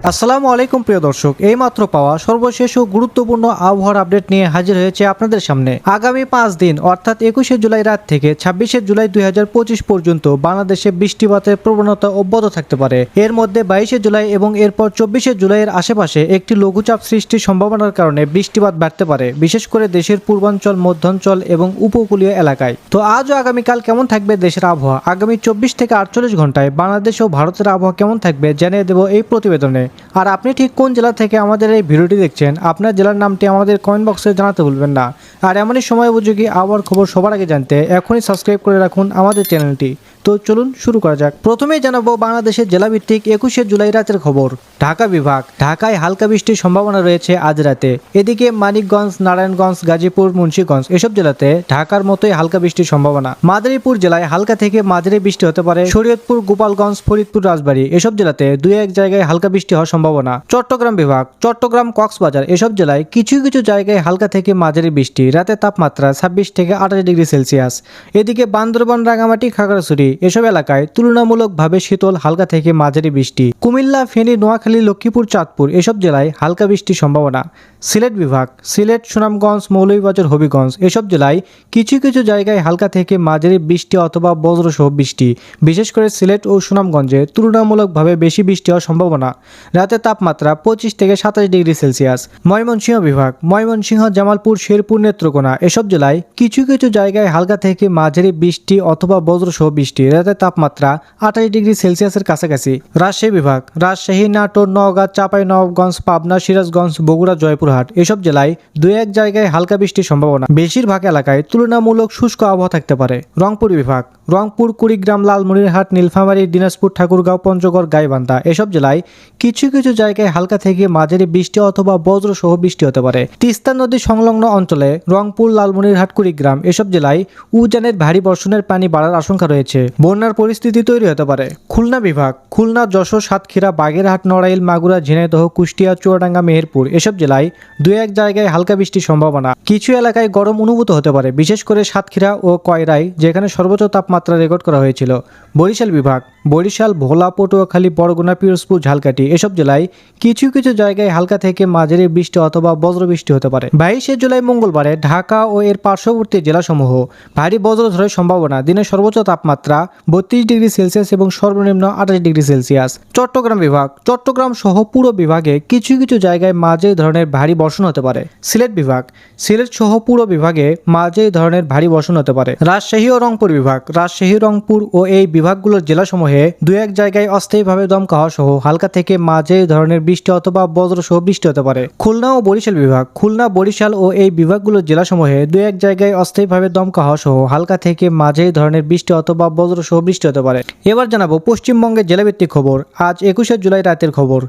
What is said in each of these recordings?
আসসালামু আলাইকুম প্রিয় দর্শক, এইমাত্র পাওয়া সর্বশেষ ও গুরুত্বপূর্ণ আবহাওয়ার আপডেট নিয়ে হাজির হয়েছে আপনাদের সামনে। আগামী 5 দিন অর্থাৎ 21শে জুলাই রাত থেকে 26শে জুলাই 2025 পর্যন্ত বাংলাদেশে বৃষ্টিপাতের প্রবণতা অব্যাহত থাকতে পারে। এর মধ্যে 22শে জুলাই এবং এরপর 24শে জুলাইয়ের আশেপাশে একটি লঘুচাপ সৃষ্টির সম্ভাবনার কারণে বৃষ্টিপাত বাড়তে পারে, বিশেষ করে দেশের পূর্বাঞ্চল, মধ্যাঞ্চল এবং উপকূলীয় এলাকায়। তো আজ ও আগামীকাল কেমন থাকবে দেশের আবহাওয়া, আগামী 24 থেকে 48 ঘন্টায় বাংলাদেশ ও ভারতের আবহাওয়া কেমন থাকবে জানিয়ে দেব এই প্রতিবেদনে। আর আপনি ঠিক কোন জেলা থেকে আমাদের এই ভিডিওটি দেখছেন, আপনার জেলার নামটি আমাদের কমেন্ট বক্সে জানাতে ভুলবেন না। আর এমনই সময় উপযোগী আবহাওয়ার খবর সবার আগে জানতে এখনই সাবস্ক্রাইব করে রাখুন আমাদের চ্যানেলটি। তো চলুন শুরু করা যাক। প্রথমেই জানাবো বাংলাদেশের জেলাভিত্তিক 21শে জুলাই রাতের খবর। ঢাকা বিভাগ, ঢাকায় হালকা বৃষ্টির সম্ভাবনা রয়েছে আজ রাতে। এদিকে মানিকগঞ্জ, নারায়ণগঞ্জ, গাজীপুর, মুন্সিগঞ্জ এসব জেলাতে ঢাকার মতোই হালকা বৃষ্টির সম্ভাবনা। মাদারীপুর জেলায় হালকা থেকে মাঝারি বৃষ্টি হতে পারে। শরীয়তপুর, গোপালগঞ্জ, ফরিদপুর, রাজবাড়ী এসব জেলাতে দুই এক জায়গায় হালকা বৃষ্টি হওয়ার সম্ভাবনা। চট্টগ্রাম বিভাগ, চট্টগ্রাম, কক্সবাজার এসব জেলায় কিছু কিছু জায়গায় হালকা থেকে মাঝারি বৃষ্টি। রাতে তাপমাত্রা 26 থেকে 28 ডিগ্রি সেলসিয়াস। এদিকে বান্দরবান, রাঙামাটি, খাগড়াছড়ি এসব এলাকায় তুলনামূলকভাবে শীতল, হালকা থেকে মাঝারি বৃষ্টি। কুমিল্লা, ফেনী, নোয়াখালী, লক্ষ্মীপুর, চাঁদপুর এসব জেলায় হালকা বৃষ্টির সম্ভাবনা। সিলেট বিভাগ, সিলেট, সুনামগঞ্জ, মৌলভীবাজার, হবিগঞ্জ এসব জেলায় কিছু কিছু জায়গায় হালকা থেকে মাঝারি বৃষ্টি অথবা বজ্রসহ বৃষ্টি। বিশেষ করে সিলেট ও সুনামগঞ্জে তুলনামূলকভাবে বেশি বৃষ্টি হওয়ার সম্ভাবনা। রাতে তাপমাত্রা 25 থেকে 27 ডিগ্রি সেলসিয়াস। ময়মনসিংহ বিভাগ, ময়মনসিংহ, জামালপুর, শেরপুর, নেত্রকোনা এসব জেলায় কিছু কিছু জায়গায় হালকা থেকে মাঝারি বৃষ্টি অথবা বজ্রসহ বৃষ্টি। রাতে তাপমাত্রা 28 ডিগ্রি সেলসিয়াসের কাছাকাছি। রাজশাহী বিভাগ, রাজশাহী, নাটোর, নওগাঁ, চাঁপাইনবাবগঞ্জ, পাবনা, সিরাজগঞ্জ, বগুড়া, জয়পুরহাট এসব জেলায় দুই এক জায়গায় হালকা বৃষ্টির সম্ভাবনা। বেশিরভাগ এলাকায় তুলনামূলক শুষ্ক আবহাওয়া থাকতে পারে। রংপুর বিভাগ, রংপুর, কুড়িগ্রাম, লালমনিরহাট, নীলফামারী, দিনাজপুর, ঠাকুরগাঁও, পঞ্চগড়, গাইবান্ধা এসব জেলায় কিছু কিছু জায়গায় হালকা থেকে মাঝারি বৃষ্টি অথবা বজ্রসহ বৃষ্টি হতে পারে। তিস্তা নদী সংলগ্ন অঞ্চলে রংপুর, লালমনিরহাট, কুড়িগ্রাম এসব জেলায় উজানের ভারী বর্ষণের পানি বাড়ার আশঙ্কা রয়েছে। বন্যার পরিস্থিতি তৈরি হতে পারে। খুলনা বিভাগ, খুলনা, যশোর, সাতক্ষীরা, বাগেরহাট, নড়াইল, মাগুরা, ঝিনাইদহ, কুষ্টিয়া, চুয়াডাঙ্গা, মেহেরপুর এসব জেলায় দুই এক জায়গায় হালকা বৃষ্টির সম্ভাবনা। কিছু এলাকায় গরম অনুভূত হতে পারে, বিশেষ করে সাতক্ষীরা ও কয়রায় যেখানে সর্বোচ্চ তাপমাত্রা রেকর্ড করা হয়েছিল। বরিশাল বিভাগ, বরিশাল, ভোলা, পটুয়াখালী, বরগুনা, পিরোজপুর, ঝালকাঠি এসব জেলায় কিছু কিছু জায়গায় হালকা থেকে মাঝারি বৃষ্টি অথবা বজ্রবৃষ্টি হতে পারে। 22শে জুলাই মঙ্গলবারে ঢাকা ও এর পার্শ্ববর্তী জেলাসমূহ ভারী বজ্রঝড়ের সম্ভাবনা। দিনের সর্বোচ্চ তাপমাত্রা 32 ডিগ্রি সেলসিয়াস এবং সর্বনিম্ন 28 ডিগ্রি সেলসিয়াস। চট্টগ্রাম বিভাগ, চট্টগ্রাম সহ পুরো বিভাগে কিছু কিছু জায়গায় মাঝারি ধরনের ভারী বর্ষণ হতে পারে। সিলেট বিভাগ, সিলেট সহ পুরো বিভাগে মাঝারি ধরনের ভারী বর্ষণ হতে পারে। রাজশাহী ও রংপুর বিভাগ, রাজশাহী, রংপুর ও এই বিভাগগুলোর জেলাসমূহে দুই এক জায়গায় অস্থায়ীভাবে দমকা হওয়া সহ হালকা থেকে মাঝারি ধরনের বৃষ্টি অথবা বজ্রসহ বৃষ্টি হতে পারে। খুলনা ও বরিশাল বিভাগ, খুলনা, বরিশাল ও এই বিভাগগুলোর জেলাসমূহে দুই এক জায়গায় অস্থায়ীভাবে দমকা হওয়া সহ হালকা থেকে মাঝারি ধরনের বৃষ্টি অথবা বজ্রসহ বৃষ্টি হতে পারে। এবার জানাবো পশ্চিমবঙ্গের জেলাভিত্তিক খবর। আজ 21শে জুলাই রাতের খবর।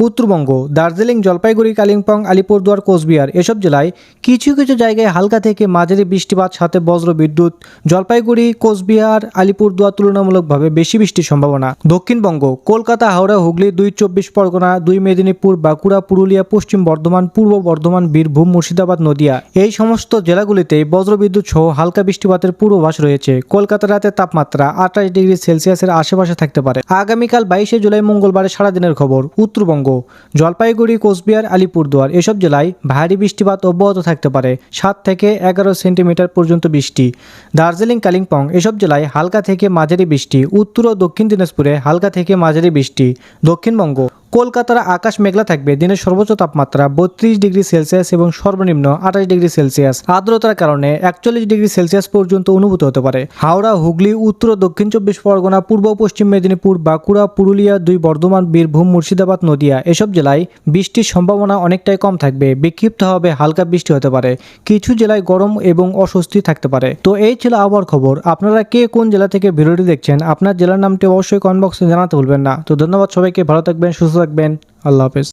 উত্তরবঙ্গ, দার্জিলিং, জলপাইগুড়ি, কালিম্পং, আলিপুরদুয়ার, কোচবিহার এসব জেলায় কিছু কিছু জায়গায় হালকা থেকে মাঝারি বৃষ্টিপাত সাথে বজ্র বিদ্যুৎ। জলপাইগুড়ি, কোচবিহার, আলিপুরদুয়ার তুলনামূলকভাবে বেশি বৃষ্টির সম্ভাবনা। দক্ষিণবঙ্গ, কলকাতা, হাওড়া, হুগলি, 2 24 পরগনা, 2 মেদিনীপুর, বাঁকুড়া, পুরুলিয়া, পশ্চিম বর্ধমান, পূর্ব বর্ধমান, বীরভূম, মুর্শিদাবাদ, নদিয়া এই সমস্ত জেলাগুলিতে বজ্রবিদ্যুৎ সহ হালকা বৃষ্টিপাতের পূর্বাভাস রয়েছে। কলকাতার রাতে তাপমাত্রা 28 ডিগ্রি সেলসিয়াসের আশেপাশে থাকতে পারে। আগামীকাল 22শে জুলাই মঙ্গলবারে সারাদিনের খবর। উত্তরবঙ্গ, জলপাইগুড়ি, কোচবিহার, আলিপুরদুয়ার এসব জেলায় ভারী বৃষ্টিপাত অব্যাহত থাকতে পারে। 7 থেকে 11 সেন্টিমিটার পর্যন্ত বৃষ্টি। দার্জিলিং, কালিম্পং এসব জেলায় হালকা থেকে মাঝারি বৃষ্টি। উত্তর ও দক্ষিণ দিনাজপুরে হালকা থেকে মাঝারি বৃষ্টি। দক্ষিণবঙ্গ, কলকাতার আকাশ মেঘলা থাকবে। দিনের সর্বোচ্চ তাপমাত্রা 32 ডিগ্রি সেলসিয়াস এবং সর্বনিম্ন 28 ডিগ্রি সেলসিয়াস। আর্দ্রতার কারণে 41 ডিগ্রি সেলসিয়াস পর্যন্ত অনুভূত হতে পারে। হাওড়া, হুগলি, উত্তর ও দক্ষিণ 24 পরগনা, পূর্ব পশ্চিম মেদিনীপুর, বাঁকুড়া, পুরুলিয়া, 2 বর্ধমান, বীরভূম, মুর্শিদাবাদ, নদিয়া এসব জেলায় বৃষ্টির সম্ভাবনা অনেকটাই কম থাকবে। বিক্ষিপ্তভাবে হালকা বৃষ্টি হতে পারে। কিছু জেলায় গরম এবং অস্বস্তি থাকতে পারে। তো এই ছিল আবহাওয়ার খবর। আপনারা কে কোন জেলা থেকে ভিডিওটি দেখছেন, আপনার জেলার নামটি অবশ্যই কমেন্ট বক্সে জানাতে ভুলবেন না। তো ধন্যবাদ সবাইকে, ভালো থাকবেন, সুস্থ থাকবেন, আল্লাহ হাফেজ।